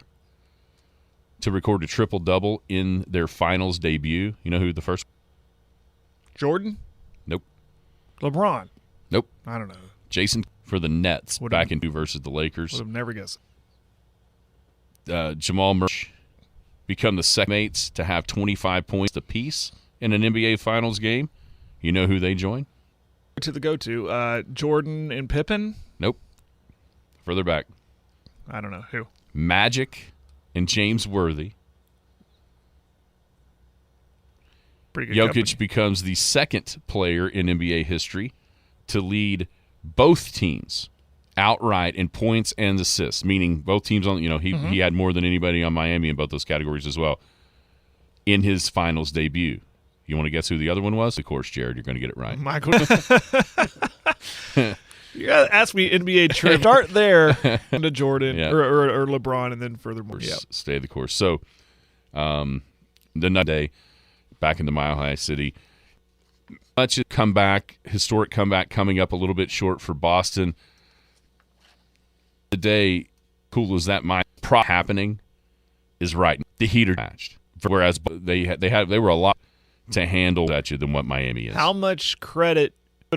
to record a triple-double in their finals debut. You know who the first? Jordan? Nope. LeBron? Nope. I don't know. Jason for the Nets back in 2 versus the Lakers. Would have never guessed. Jamal Murray become the second mates to have 25 points apiece in an NBA Finals game. You know who they join? To the go-to. Jordan and Pippen? Nope. Further back. I don't know. Who? Magic and James Worthy. Pretty good Jokic company. becomes the second player in NBA history to lead both teams outright in points and assists, meaning both teams on. He had more than anybody on Miami in both those categories as well in his finals debut. You want to guess who the other one was? Of course, Jared, you're going to get it right. Michael. You got to ask me NBA trivia. Start there to Jordan or LeBron, and then furthermore. Yeah. Stay the course. So, the next day, back into Mile High City. Much historic comeback coming up a little bit short for Boston. Today, cool as that might happening, is right. The Heat are matched, whereas they were a lot to handle at you than what Miami is. How much credit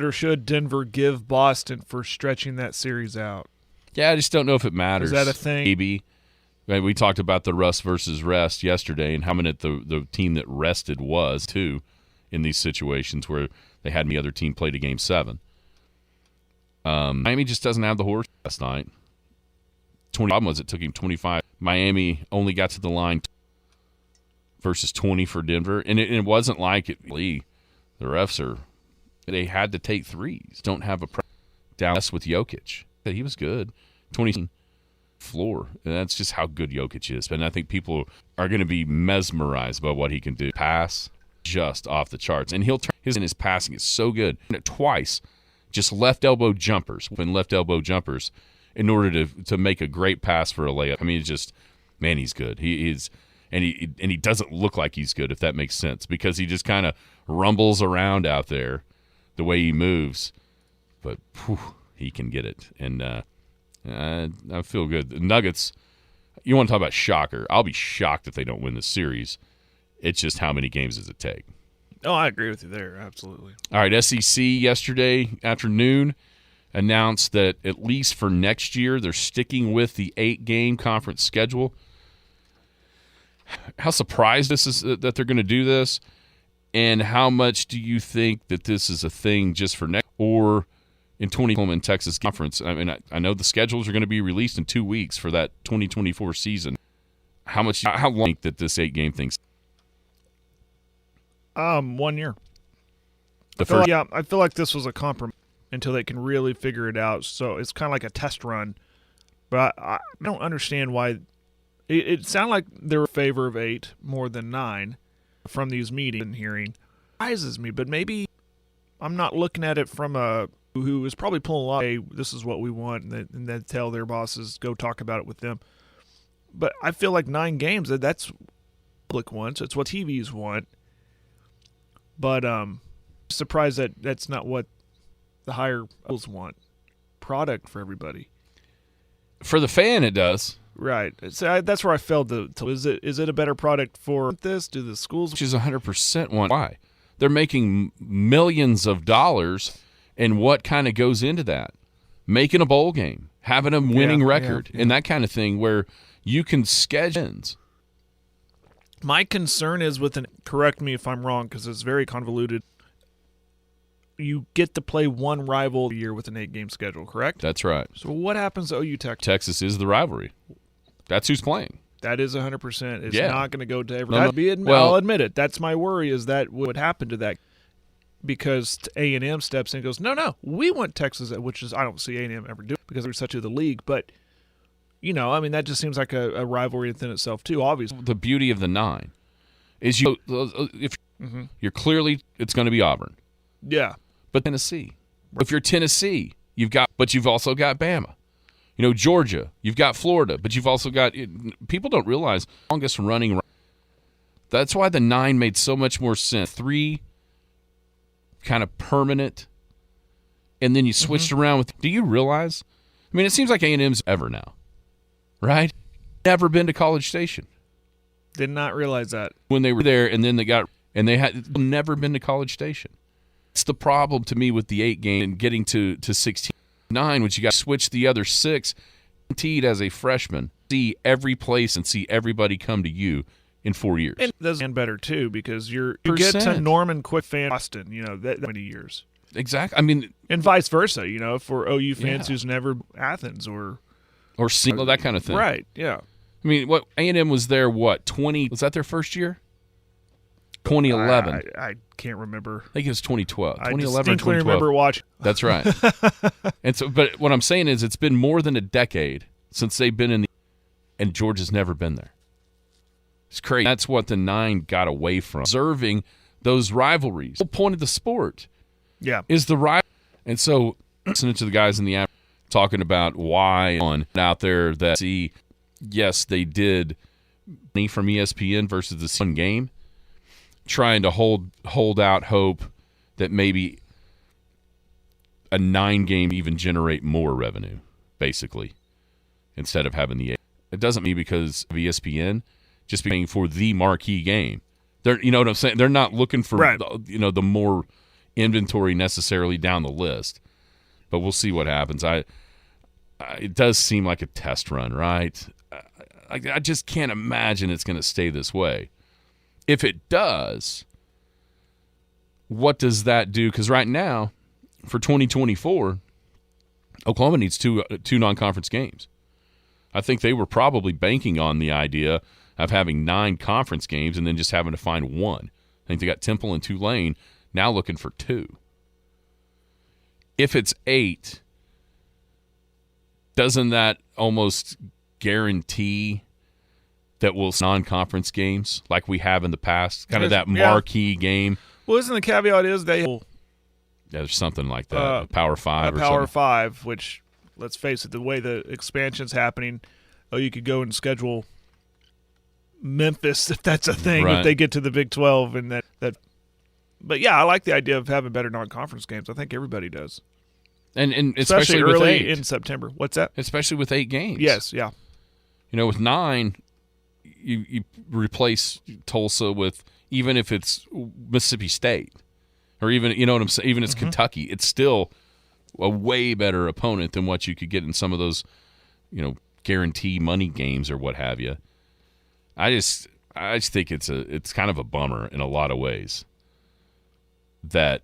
should Denver give Boston for stretching that series out? Yeah, I just don't know if it matters. Is that a thing? Maybe. We talked about the rust versus rest yesterday and how many the team that rested was, too, in these situations where they had the other team played a Game 7. Miami just doesn't have the horse last night. Problem was it took him 25. Miami only got to the line versus 20 for Denver. And it wasn't like the refs they had to take threes. Don't have a down with Jokic. He was good. 20 floor. And that's just how good Jokic is. And I think people are going to be mesmerized by what he can do. Pass just off the charts. And he'll turn his passing is so good. Twice, just left elbow jumpers in order to make a great pass for a layup. I mean, it's just, man, he's good. He is, and he doesn't look like he's good, if that makes sense, because he just kind of rumbles around out there the way he moves. But he can get it. And I feel good. The Nuggets, you want to talk about shocker. I'll be shocked if they don't win the series. It's just how many games does it take? Oh, I agree with you there. Absolutely. All right, SEC yesterday afternoon announced that at least for next year, they're sticking with the 8-game conference schedule. How surprised this is that they're going to do this, and how much do you think that this is a thing just for next or in 2020 in Texas conference? I mean, I know the schedules are going to be released in 2 weeks for that 2024 season. How long that this 8-game thing's? 1 year. I feel like this was a compromise until they can really figure it out. So it's kind of like a test run. But I don't understand why. It sounded like they're in favor of 8 more than 9 from these meetings and hearing. Surprises me, but maybe I'm not looking at it from a who is probably pulling a lot. Hey, this is what we want, and then tell their bosses go talk about it with them. But I feel like 9 games. That's public wants. It's what TVs want. But surprised that that's not what the higher levels want. Product for everybody. For the fan, it does. Right. So that's where I failed to. Is it a better product for this? Do the schools? Which is 100% one. Why? They're making millions of dollars, and what kind of goes into that? Making a bowl game, having a winning record, and that kind of thing where you can schedule ends. My concern is correct me if I'm wrong because it's very convoluted. You get to play one rival a year with an 8-game schedule, correct? That's right. So what happens to OU Texas? Texas is the rivalry. That's who's playing. That is 100%. It's not going to go to every. No. I'll admit it. That's my worry is that what would happen to that because A&M steps in and goes, no, we want Texas, which is I don't see A&M ever do it because they're such a the league. But, that just seems like a rivalry within itself too, obviously. The beauty of the 9 is if you're clearly it's going to be Auburn. Yeah. But Tennessee. If you're Tennessee, but you've also got Bama. Georgia, you've got Florida, but you've also got – people don't realize longest running – that's why the 9 made so much more sense. 3 kind of permanent, and then you switched around with – do you realize? I mean, it seems like A&M's ever now, right? Never been to College Station. Did not realize that. When they were there, and then they had never been to College Station. It's the problem to me with the 8-game and getting to 16. 9, which you got to switch the other 6, guaranteed as a freshman, see every place and see everybody come to you in 4 years. And it does better too because you get to Norman Quick fan Boston, that many years. Exactly. I mean, and vice versa, for OU fans who's never Athens or that kind of thing. Right. Yeah. I mean, what A&M was there? What 20? Was that their first year? 2011. I can't remember. I think it was 2012. I 2011 or 2012. remember watching. That's right. And so, but what I'm saying is, it's been more than a decade since they've been in and Georgia's never been there. It's crazy. That's what the 9 got away from. Observing those rivalries. The whole point of the sport, is the rivalry. And so, listening to the guys in the app talking about why on out there that see, yes, they did from ESPN versus the one game. Trying to hold out hope that maybe a 9-game even generate more revenue, basically, instead of having the 8. It doesn't mean because of ESPN, just paying for the marquee game. They're, you know what I'm saying? They're not looking for the more inventory necessarily down the list. But we'll see what happens. It does seem like a test run, right? I just can't imagine it's going to stay this way. If it does, what does that do? Because right now, for 2024, Oklahoma needs two non-conference games. I think they were probably banking on the idea of having 9 conference games and then just having to find one. I think they got Temple and Tulane, now looking for 2. If it's 8, doesn't that almost guarantee that we'll non-conference games like we have in the past, kind of that marquee game? Well, isn't the caveat is there's something like that, a Power 5 or something. Power 5, which, let's face it, the way the expansion's happening, you could go and schedule Memphis if that's a thing, if they get to the Big 12 and that. But, yeah, I like the idea of having better non-conference games. I think everybody does. And especially early with 8. in September. What's that? Especially with 8 games. Yes, yeah. With 9, you replace Tulsa with even if it's Mississippi State or even, you know what I'm saying, even if it's Kentucky, it's still a way better opponent than what you could get in some of those, you know, guarantee money games or what have you. I just think it's kind of a bummer in a lot of ways that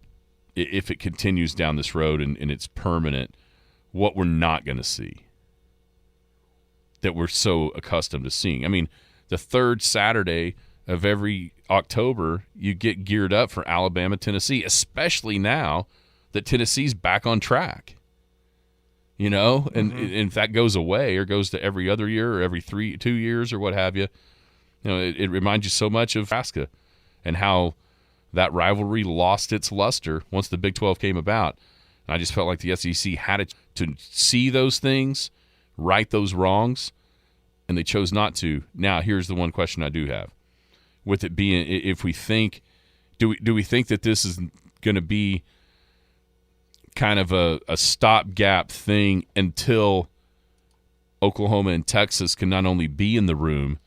if it continues down this road and it's permanent, what we're not going to see that we're so accustomed to seeing. I mean, the third Saturday of every October, you get geared up for Alabama, Tennessee, especially now that Tennessee's back on track. You know, and if that goes away or goes to every other year or every 2 years or what have you, you know, it reminds you so much of Nebraska and how that rivalry lost its luster once the Big 12 came about. And I just felt like the SEC had to see those things, right those wrongs, and they chose not to. Now, here's the one question I do have. With it being, if we think, do we think that this is going to be kind of a stopgap thing until Oklahoma and Texas can not only be in the room,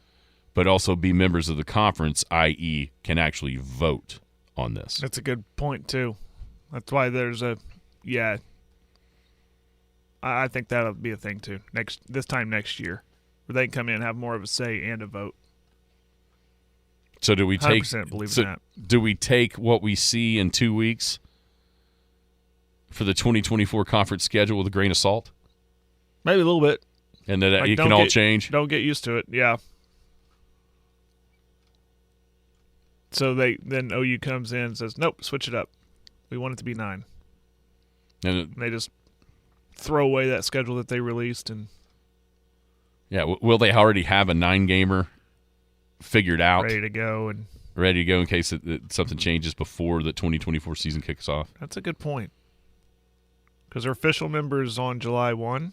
but also be members of the conference, i.e. can actually vote on this? That's a good point, too. That's why there's I think that'll be a thing, too, this time next year, where they can come in and have more of a say and a vote. So do we take 100% believe in that. Do we take what we see in 2 weeks for the 2024 conference schedule with a grain of salt? Maybe a little bit. And that it can all change? Don't get used to it, yeah. So then OU comes in and says, nope, switch it up. We want it to be 9. And they just throw away that schedule that they released. And yeah, will they already have a 9-gamer figured out? Ready to go in case something changes before the 2024 season kicks off? That's a good point. Because their official members on July 1.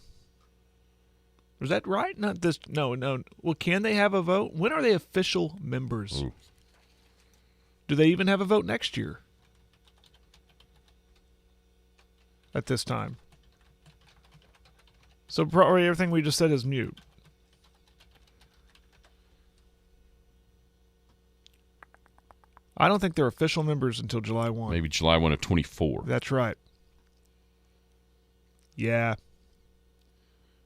Was that right? Not this. No. Well, can they have a vote? When are they official members? Ooh. Do they even have a vote next year? At this time. So probably everything we just said is mute. I don't think they're official members until July 1. Maybe July 1 of 24. That's right. Yeah.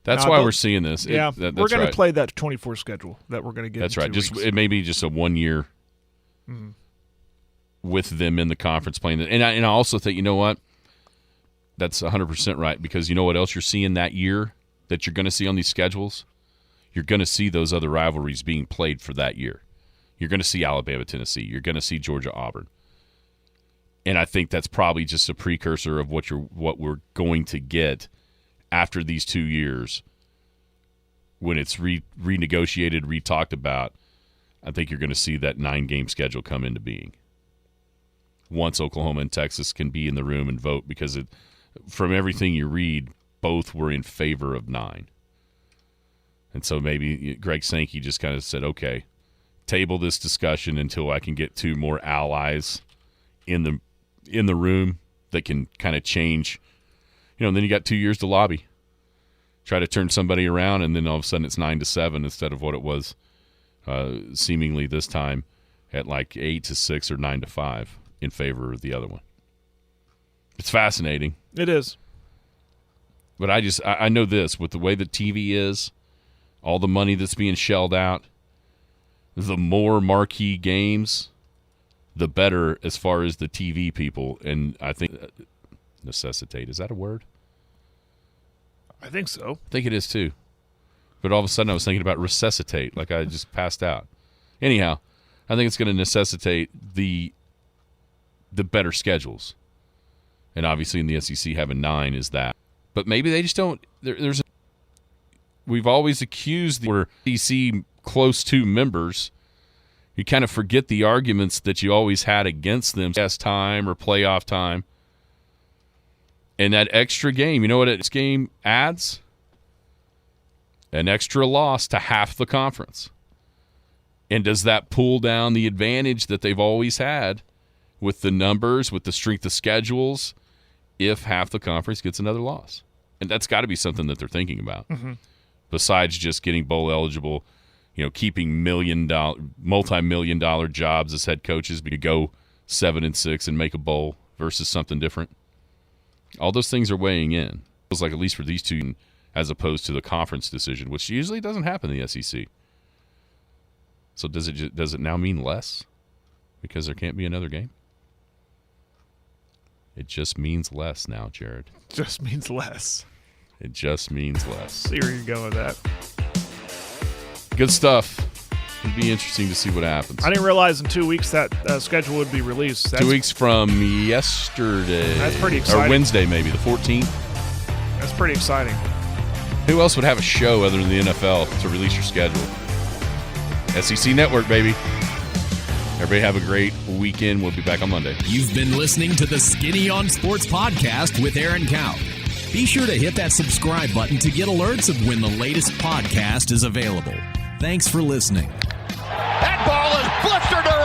That's why we're seeing this. Yeah, that's we're going right. to play that 24 schedule that we're going to get. That's in right. 2 weeks. It may be just a 1 year with them in the conference playing. And I also think, you know what? That's 100% right, because you know what else you're seeing that year that you're going to see on these schedules? You're going to see those other rivalries being played for that year. You're going to see Alabama, Tennessee. You're going to see Georgia, Auburn. And I think that's probably just a precursor of what we're going to get after these 2 years when it's renegotiated, re-talked about. I think you're going to see that 9-game schedule come into being once Oklahoma and Texas can be in the room and vote, because from everything you read, both were in favor of 9. And so maybe Greg Sankey just kind of said, okay, table this discussion until I can get 2 more allies in the room that can kind of change. You know, and then you got 2 years to lobby. Try to turn somebody around, and then all of a sudden it's 9-7 instead of what it was seemingly this time at like 8-6 or 9-5 in favor of the other one. It's fascinating. It is. But I know this, with the way the TV is, all the money that's being shelled out, the more marquee games, the better as far as the TV people. And I think necessitate, is that a word? I think so. I think it is too. But all of a sudden I was thinking about resuscitate, like I just passed out. Anyhow, I think it's going to necessitate the better schedules. And obviously in the SEC having 9 is that. But maybe they just don't. We've always accused the SEC close to members. You kind of forget the arguments that you always had against them, test time or playoff time. And that extra game, you know what this game adds? An extra loss to half the conference. And does that pull down the advantage that they've always had with the numbers, with the strength of schedules, if half the conference gets another loss? And that's got to be something that they're thinking about. Mm-hmm. Besides just getting bowl eligible keeping multi-million-dollar jobs as head coaches, but you go 7-6 and make a bowl versus something different. All those things are weighing in. It feels like, at least for these two, as opposed to the conference decision, which usually doesn't happen in the SEC. So does it now mean less because there can't be another game? It just means less now, Jared. Just means less. It just means less. See where you're going with that. Good stuff. It'd be interesting to see what happens. I didn't realize in 2 weeks that schedule would be released. 2 weeks from yesterday. That's pretty exciting. Or Wednesday, maybe, the 14th. That's pretty exciting. Who else would have a show other than the NFL to release your schedule? SEC Network, baby. Everybody have a great weekend. We'll be back on Monday. You've been listening to the Skinny on Sports podcast with Aaron Cow. Be sure to hit that subscribe button to get alerts of when the latest podcast is available. Thanks for listening. That ball is blistered around.